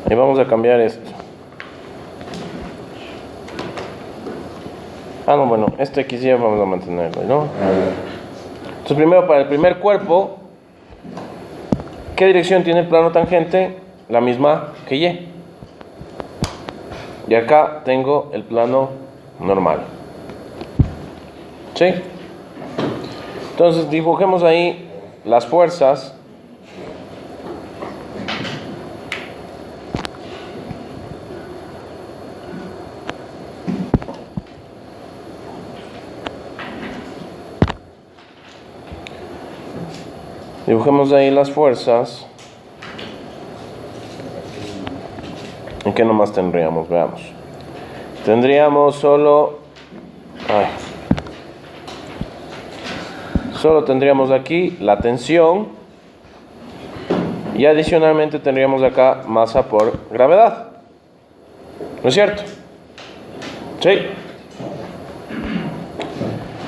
Y vamos a cambiar esto. No, bueno, este aquí sí vamos a mantenerlo, ¿no? Entonces, primero, para el primer cuerpo, ¿qué dirección tiene el plano tangente? La misma que Y. Y acá tengo el plano normal. ¿Sí? Entonces, dibujemos ahí las fuerzas. Dibujemos ahí las fuerzas. ¿En qué nomás tendríamos? Veamos. Tendríamos solo... Solo tendríamos aquí la tensión. Y adicionalmente tendríamos acá masa por gravedad. ¿No es cierto? Sí.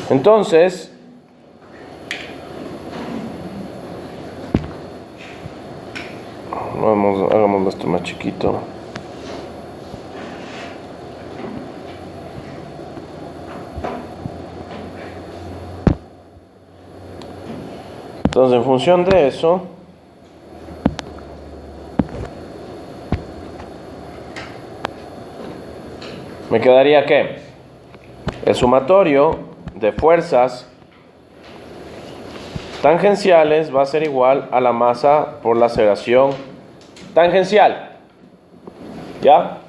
Entonces... hagamos esto más chiquito. Entonces, en función de eso, me quedaría que el sumatorio de fuerzas tangenciales va a ser igual a la masa por la aceleración tangencial. ¿Ya?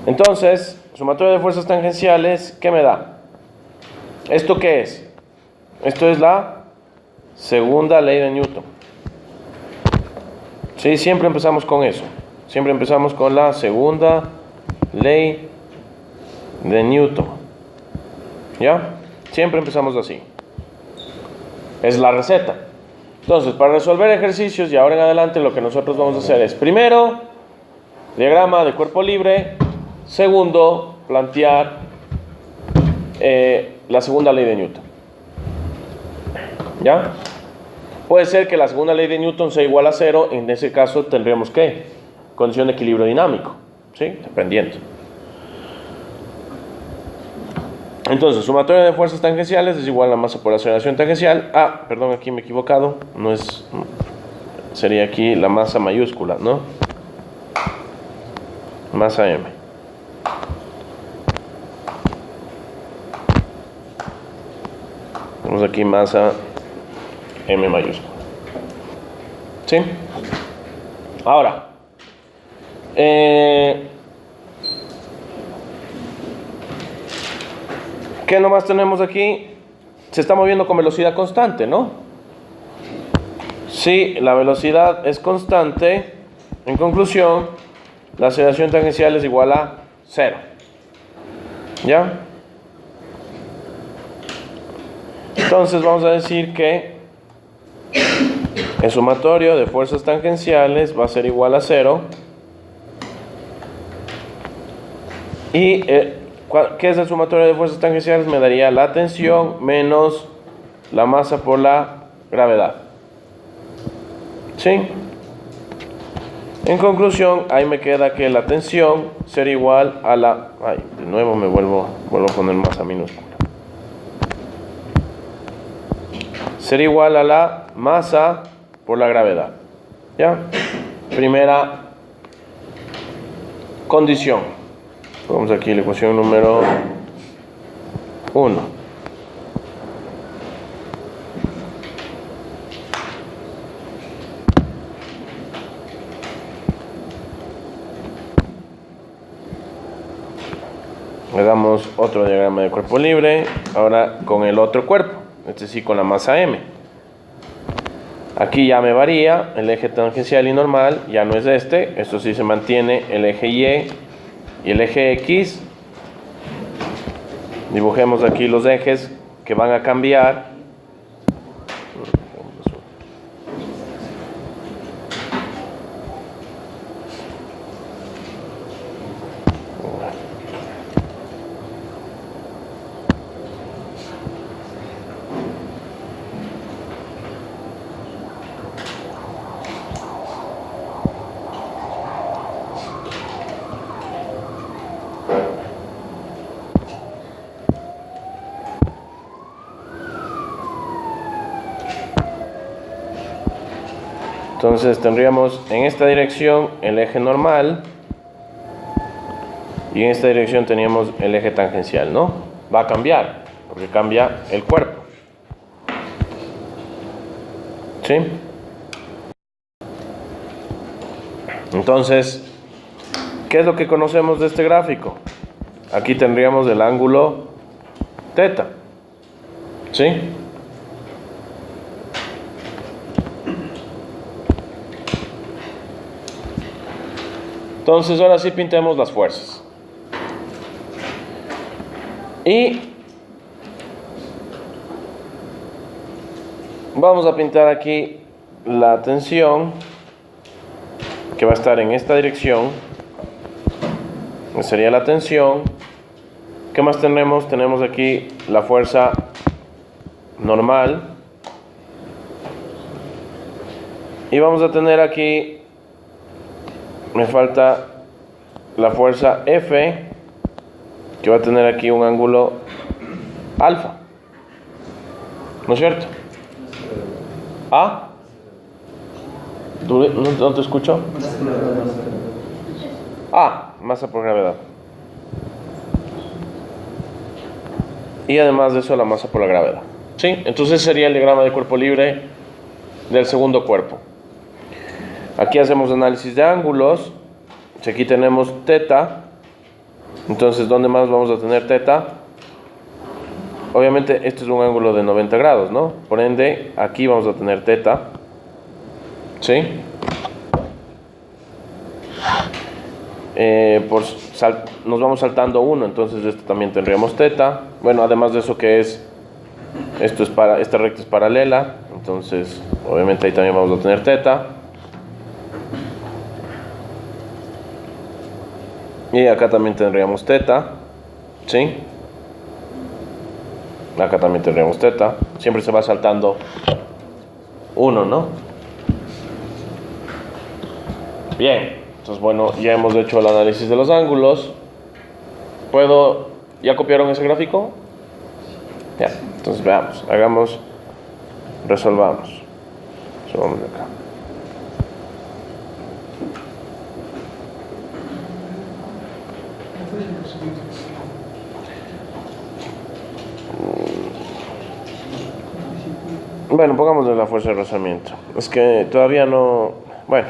Entonces, sumatorio de fuerzas tangenciales, ¿qué me da? ¿Esto qué es? Esto es la segunda ley de Newton. Sí, siempre empezamos con eso. Siempre empezamos con la segunda ley de Newton. ¿Ya? Siempre empezamos así. Es la receta. Entonces, para resolver ejercicios y ahora en adelante lo que nosotros vamos a hacer es, primero, diagrama de cuerpo libre. Segundo, plantear la segunda ley de Newton. ¿Ya? Puede ser que la segunda ley de Newton sea igual a 0. En ese caso tendríamos que condición de equilibrio dinámico. ¿Sí? Dependiendo. Entonces, sumatorio de fuerzas tangenciales es igual a la masa por aceleración tangencial. Perdón, aquí me he equivocado. No es... Sería aquí la masa mayúscula, ¿no? Masa M. Tenemos aquí masa M mayúscula. ¿Sí? Ahora, ¿qué nomás tenemos aquí? Se está moviendo con velocidad constante, ¿no? Si la velocidad es constante, en conclusión, la aceleración tangencial es igual a 0. ¿Ya? Entonces vamos a decir que el sumatorio de fuerzas tangenciales va a ser igual a 0. ¿Y qué es el sumatorio de fuerzas tangenciales? Me daría la tensión menos la masa por la gravedad. ¿Sí? En conclusión, ahí me queda que la tensión será igual a la... Ay, de nuevo me vuelvo a poner masa minúscula. Será igual a la masa por la gravedad. ¿Ya? Primera condición. Vamos aquí a la ecuación número 1. Le damos otro diagrama de cuerpo libre, ahora con el otro cuerpo, este sí con la masa M. Aquí ya me varía, el eje tangencial y normal ya no es esto sí se mantiene, el eje Y y el eje X. Dibujemos aquí los ejes que van a cambiar. Entonces tendríamos en esta dirección el eje normal y en esta dirección teníamos el eje tangencial, ¿no? Va a cambiar, porque cambia el cuerpo. ¿Sí? Entonces, ¿qué es lo que conocemos de este gráfico? Aquí tendríamos el ángulo teta. ¿Sí? Entonces ahora sí pintemos las fuerzas. Y vamos a pintar aquí la tensión que va a estar en esta dirección. Sería la tensión. ¿Qué más tenemos? Tenemos aquí la fuerza normal. Y vamos a tener aquí, me falta la fuerza F, que va a tener aquí un ángulo alfa. ¿No es cierto? ¿Ah? ¿No te escucho? Ah, masa por gravedad. Y además de eso, la masa por la gravedad. ¿Sí? Entonces sería el diagrama de cuerpo libre del segundo cuerpo. Aquí hacemos análisis de ángulos. Aquí tenemos teta. Entonces, ¿dónde más vamos a tener teta? Obviamente, este es un ángulo de 90 grados, ¿no? Por ende, aquí vamos a tener teta. ¿Sí? Nos vamos saltando uno, entonces esto también tendríamos teta. Bueno, además de eso que es, esta recta es paralela, entonces obviamente ahí también vamos a tener teta. Y acá también tendríamos teta, ¿sí? Acá también tendríamos teta. Siempre se va saltando uno, ¿no? Bien, entonces bueno, ya hemos hecho el análisis de los ángulos. ¿Ya copiaron ese gráfico? Ya, entonces veamos, resolvamos de acá. Bueno, pongámosle la fuerza de rozamiento. Es que todavía no... Bueno,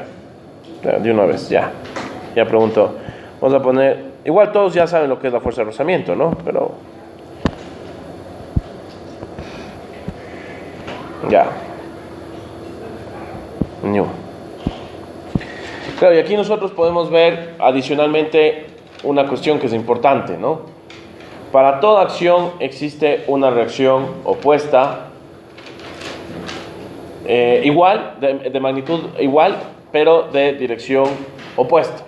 de una vez, ya pregunto. Vamos a poner... Igual todos ya saben lo que es la fuerza de rozamiento, ¿no? Pero... ya. New. Claro, y aquí nosotros podemos ver adicionalmente una cuestión que es importante, ¿no? Para toda acción existe una reacción opuesta igual, de magnitud igual, pero de dirección opuesta.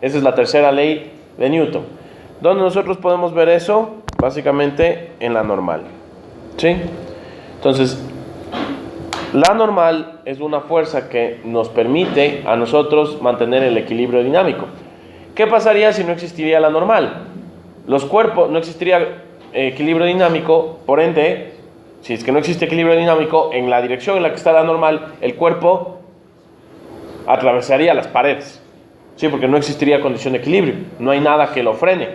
Esa es la tercera ley de Newton. ¿Dónde nosotros podemos ver eso? Básicamente en la normal. ¿Sí? Entonces, la normal es una fuerza que nos permite a nosotros mantener el equilibrio dinámico. ¿Qué pasaría si no existiría la normal? Los cuerpos, no existiría equilibrio dinámico, por ende, si es que no existe equilibrio dinámico, en la dirección en la que está la normal, el cuerpo atravesaría las paredes. Sí, porque no existiría condición de equilibrio, no hay nada que lo frene.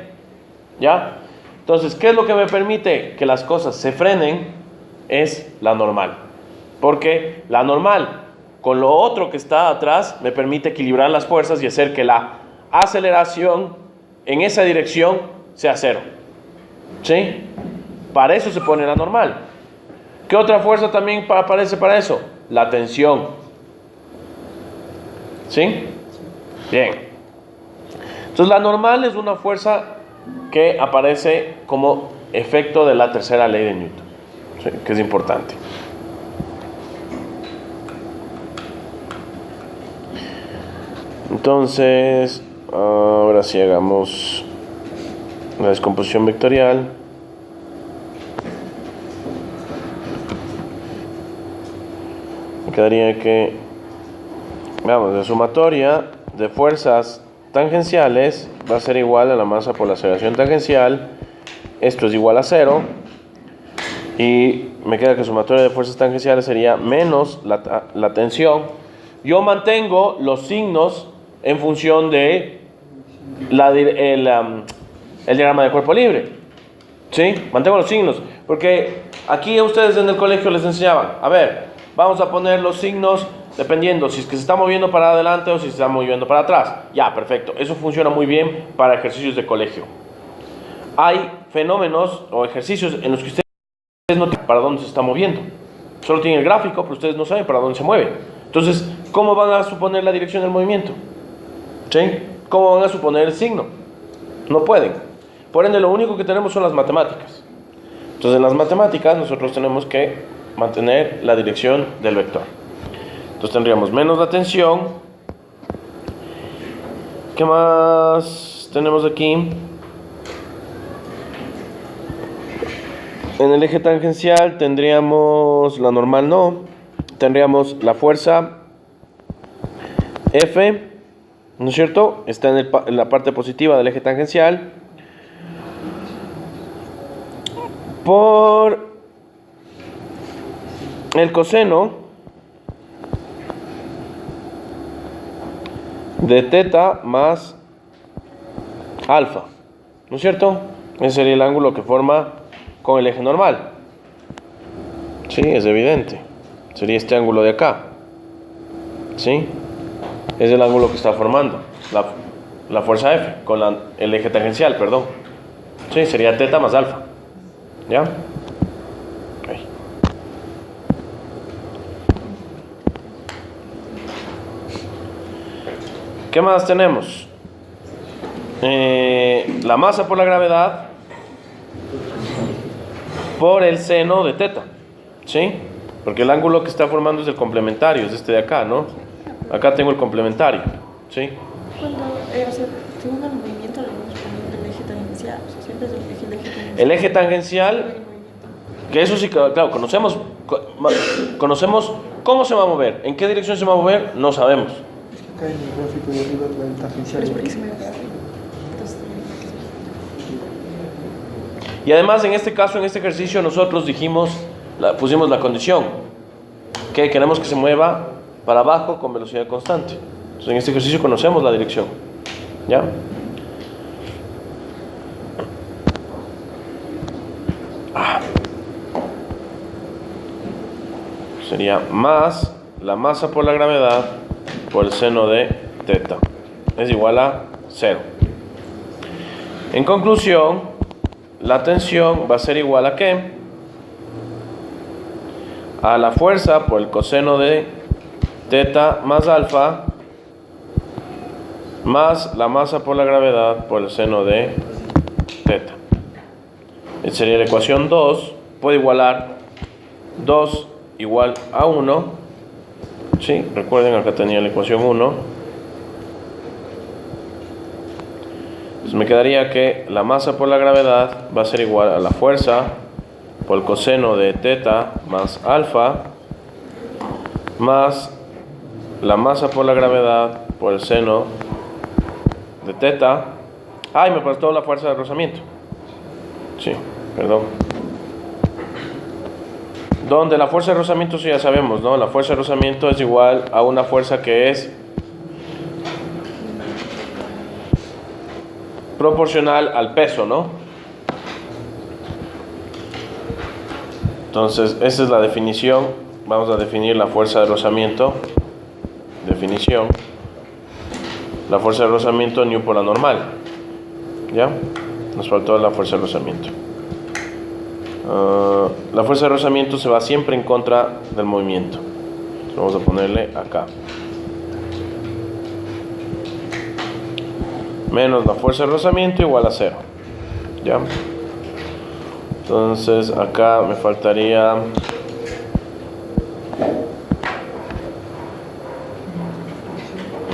¿Ya? Entonces, ¿qué es lo que me permite que las cosas se frenen? Es la normal. Porque la normal, con lo otro que está atrás, me permite equilibrar las fuerzas y hacer que la aceleración en esa dirección sea cero. ¿Sí? Para eso se pone la normal. ¿Qué otra fuerza también aparece para eso? La tensión. ¿Sí? Bien. Entonces la normal es una fuerza que aparece como efecto de la tercera ley de Newton. ¿Sí? Que es importante. Entonces, ahora sí hagamos la descomposición vectorial. Me quedaría que, veamos, la sumatoria de fuerzas tangenciales va a ser igual a la masa por la aceleración tangencial. Esto es igual a 0. Y me queda que sumatoria de fuerzas tangenciales sería menos la tensión. Yo mantengo los signos en función de el diagrama de cuerpo libre. ¿Sí? Mantengo los signos. Porque aquí a ustedes en el colegio les enseñaban, a ver, vamos a poner los signos dependiendo si es que se está moviendo para adelante o si se está moviendo para atrás. Ya, perfecto. Eso funciona muy bien para ejercicios de colegio. Hay fenómenos o ejercicios en los que ustedes no tienen para dónde se está moviendo. Solo tienen el gráfico, pero ustedes no saben para dónde se mueve. Entonces, ¿cómo van a suponer la dirección del movimiento? ¿Sí? ¿Cómo van a suponer el signo? No pueden. Por ende, lo único que tenemos son las matemáticas. Entonces, en las matemáticas nosotros tenemos que mantener la dirección del vector. Entonces tendríamos menos la tensión. ¿Qué más tenemos aquí? En el eje tangencial tendríamos la normal, no. Tendríamos la fuerza F, ¿no es cierto? Está en la parte positiva del eje tangencial. Por el coseno de teta más alfa, ¿no es cierto? Ese sería el ángulo que forma con el eje normal. Sí, es evidente. Sería este ángulo de acá. ¿Sí? Es el ángulo que está formando la fuerza F con el eje tangencial, perdón. Sí, sería teta más alfa. ¿Ya? Okay. ¿Qué más tenemos? La masa por la gravedad por el seno de teta. ¿Sí? Porque el ángulo que está formando es el complementario, es este de acá, ¿no? Acá tengo el complementario. ¿Sí? Cuando, según el movimiento, le vamos poniendo el eje tangencial. O sea, siempre es el eje tangencial. El eje tangencial, que eso sí, claro, conocemos cómo se va a mover. ¿En qué dirección se va a mover? No sabemos. Es que acá en el gráfico de arriba la del tangencial. Pero es porque se me va a quedar arriba. Entonces, Y además, en este caso, en este ejercicio, nosotros pusimos la condición que queremos que se mueva para abajo con velocidad constante. Entonces, en este ejercicio conocemos la dirección. ¿Ya? Sería más la masa por la gravedad por el seno de teta. Es igual a 0. En conclusión, la tensión va a ser igual a ¿qué? A la fuerza por el coseno de teta más alfa más la masa por la gravedad por el seno de teta. Esta sería la ecuación 2. Puede igualar 2 igual a 1 Sí, recuerden, acá tenía la ecuación 1. Entonces me quedaría que la masa por la gravedad va a ser igual a la fuerza por el coseno de teta más alfa, más la masa por la gravedad por el seno de teta. Y me faltó la fuerza de rozamiento. Sí, perdón. Donde la fuerza de rozamiento, sí, ya sabemos, ¿no? La fuerza de rozamiento es igual a una fuerza que es proporcional al peso, ¿no? Entonces, esa es la definición. Vamos a definir la fuerza de rozamiento. Definición. La fuerza de rozamiento Newton por la normal. ¿Ya? Nos faltó la fuerza de rozamiento. La fuerza de rozamiento se va siempre en contra del movimiento. Vamos a ponerle acá. Menos la fuerza de rozamiento igual a 0. ¿Ya? Entonces acá me faltaría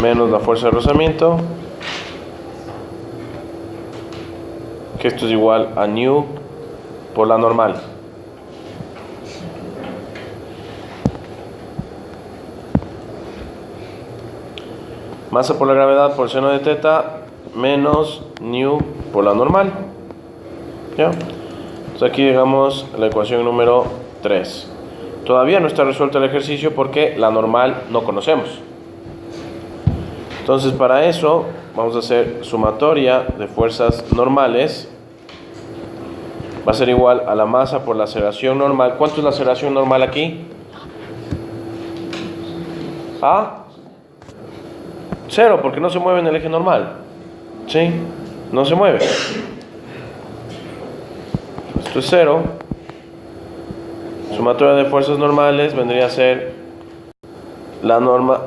menos la fuerza de rozamiento, que esto es igual a nu por la normal. Masa por la gravedad por seno de teta menos nu por la normal. ¿Ya? Entonces aquí llegamos a la ecuación número 3. Todavía no está resuelto el ejercicio porque la normal no conocemos. Entonces para eso vamos a hacer sumatoria de fuerzas normales. Va a ser igual a la masa por la aceleración normal. ¿Cuánto es la aceleración normal aquí? A 0, porque no se mueve en el eje normal. ¿Sí? No se mueve. Esto es 0. Sumatoria de fuerzas normales vendría a ser la normal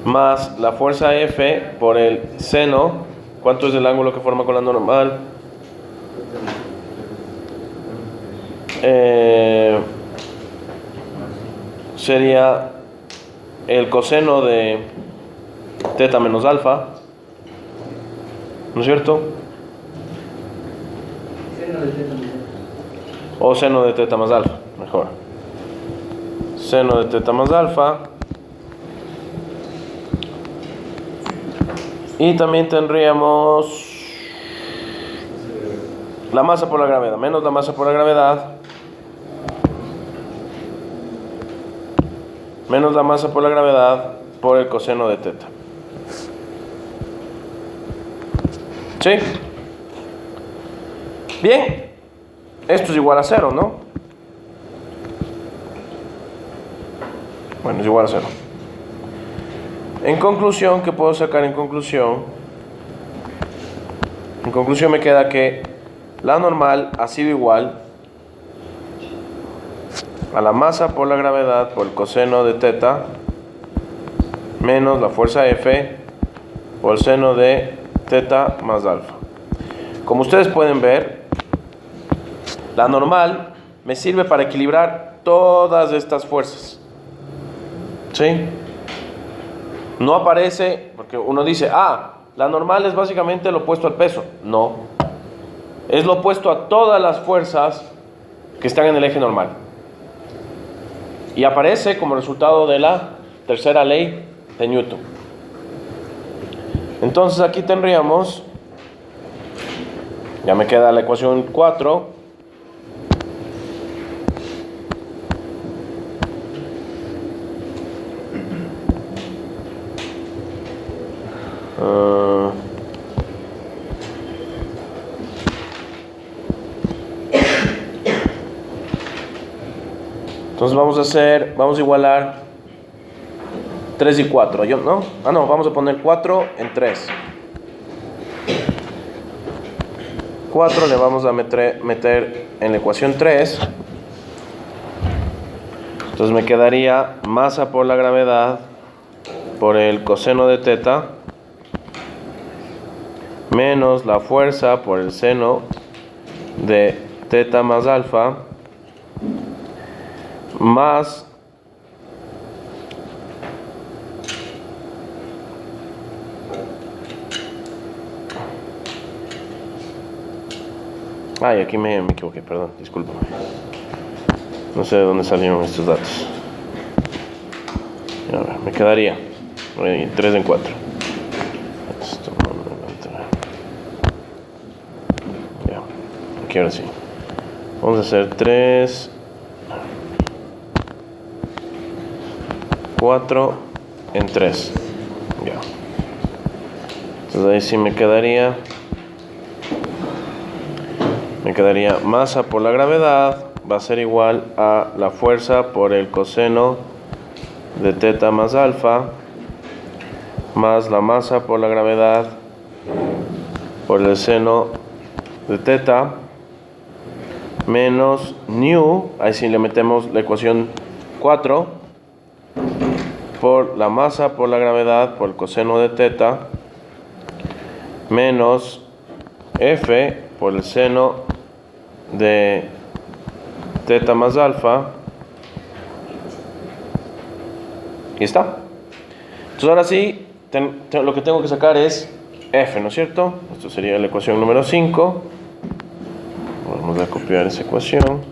más la fuerza F por el seno. ¿Cuánto es el ángulo que forma con la normal? Sería el coseno de teta menos alfa, ¿no es cierto? O seno de teta más alfa, mejor. Seno de teta más alfa. Y también tendríamos la masa por la gravedad, menos la masa por la gravedad, menos la masa por la gravedad por el coseno de teta. ¿Sí? Bien, esto es igual a 0, ¿no? Bueno, es igual a 0. En conclusión, ¿qué puedo sacar en conclusión? En conclusión me queda que la normal ha sido igual a la masa por la gravedad por el coseno de teta menos la fuerza F por el seno de teta más alfa. Como ustedes pueden ver, la normal me sirve para equilibrar todas estas fuerzas. ¿Sí? No aparece, porque uno dice, la normal es básicamente lo opuesto al peso. No, es lo opuesto a todas las fuerzas que están en el eje normal. Y aparece como resultado de la tercera ley de Newton. Entonces aquí tendríamos, ya me queda la ecuación 4. Entonces vamos a igualar 3 y 4, ¿no? No, vamos a poner 4 en 3. 4 le vamos a meter en la ecuación 3. Entonces me quedaría masa por la gravedad por el coseno de teta menos la fuerza por el seno de teta más alfa más aquí me equivoqué, perdón, discúlpame. No sé de dónde salieron estos datos. A ver, me quedaría 3 en 4. Ya, aquí ahora sí. Vamos a hacer 3, 4 en 3. Ya. Entonces ahí sí me quedaría masa por la gravedad va a ser igual a la fuerza por el coseno de teta más alfa más la masa por la gravedad por el seno de teta menos nu, ahí sí le metemos la ecuación 4 por la masa por la gravedad por el coseno de teta menos F por el seno de teta más alfa. Y está. Entonces ahora sí, lo que tengo que sacar es F, ¿no es cierto? Esto sería la ecuación número 5. Vamos a copiar esa ecuación.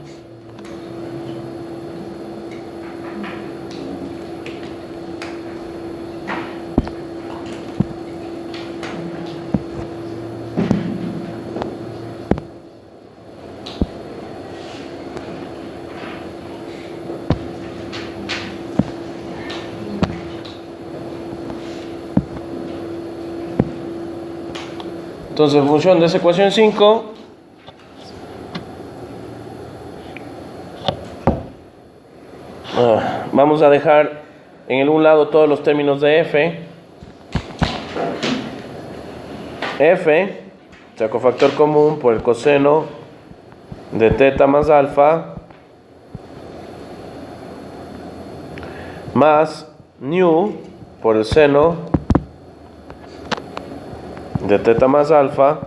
Entonces, en función de esa ecuación 5, vamos a dejar en un lado todos los términos de F. F, saco factor común por el coseno de teta más alfa más nu por el seno de teta más alfa.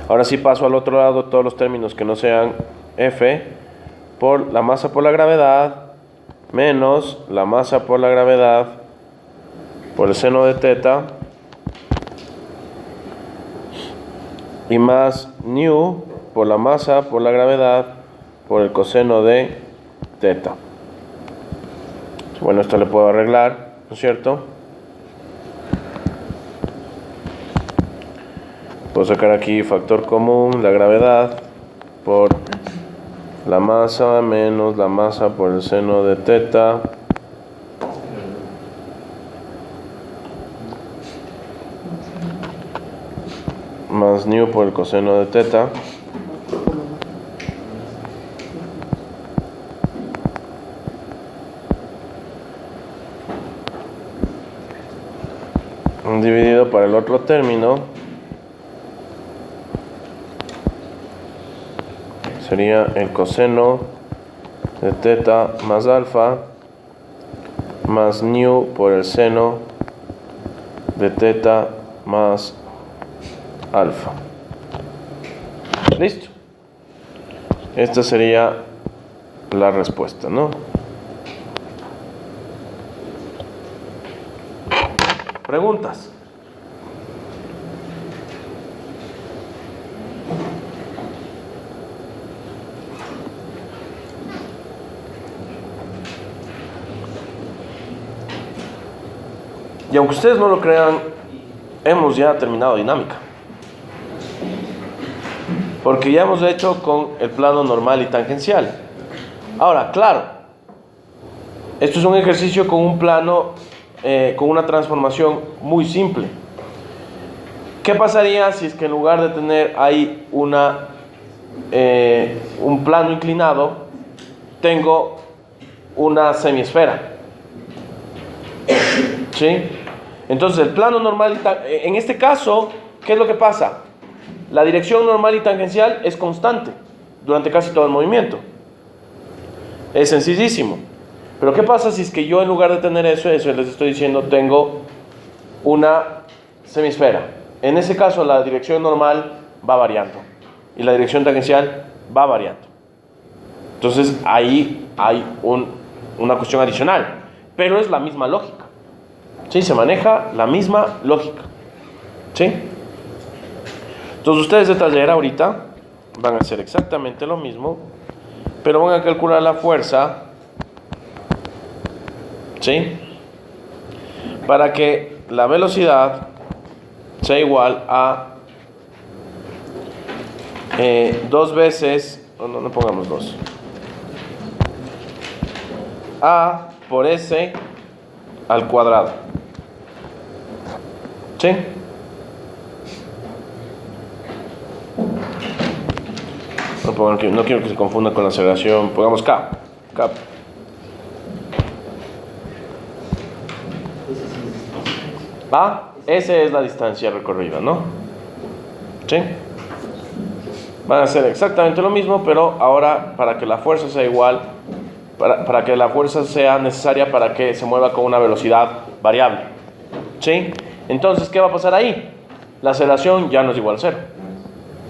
Ahora sí paso al otro lado todos los términos que no sean F por la masa por la gravedad menos la masa por la gravedad por el seno de teta y más nu por la masa por la gravedad por el coseno de teta. Bueno, esto le puedo arreglar, ¿no es cierto? Puedo sacar aquí factor común, la gravedad por la masa menos la masa por el seno de teta más nu por el coseno de teta dividido para el otro término. Sería el coseno de teta más alfa más nu por el seno de teta más alfa. Listo. Esta sería la respuesta, ¿no? ¿Preguntas? Y aunque ustedes no lo crean, hemos ya terminado dinámica. Porque ya hemos hecho con el plano normal y tangencial. Ahora, claro, esto es un ejercicio con un plano, con una transformación muy simple. ¿Qué pasaría si es que en lugar de tener ahí un plano inclinado, tengo una semiesfera? ¿Sí? Entonces el plano normal, en este caso, ¿qué es lo que pasa? La dirección normal y tangencial es constante durante casi todo el movimiento. Es sencillísimo. Pero ¿qué pasa si es que yo en lugar de tener eso les estoy diciendo, tengo una semisfera? en ese caso la dirección normal va variando y la dirección tangencial va variando. Entonces ahí hay una cuestión adicional, pero es la misma lógica. ¿Sí? Se maneja la misma lógica. ¿Sí? Entonces ustedes de taller ahorita van a hacer exactamente lo mismo, pero van a calcular la fuerza, ¿sí?, para que la velocidad sea igual a 2 veces, no pongamos 2, A por S al cuadrado. ¿Sí? No quiero que se confunda con la aceleración. Pongamos K. A, S es la distancia recorrida, ¿no? ¿Sí? Van a hacer exactamente lo mismo, pero ahora para que la fuerza sea igual, para que la fuerza sea necesaria para que se mueva con una velocidad variable. ¿Sí? Entonces, ¿qué va a pasar ahí? La aceleración ya no es igual a 0.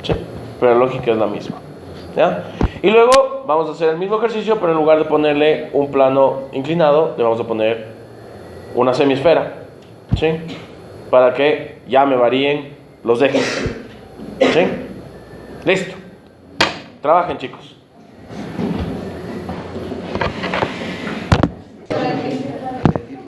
¿Sí? Pero la lógica es la misma. ¿Ya? Y luego vamos a hacer el mismo ejercicio, pero en lugar de ponerle un plano inclinado, le vamos a poner una semiesfera. ¿Sí? Para que ya me varíen los ejes. ¿Sí? Listo. Trabajen, chicos.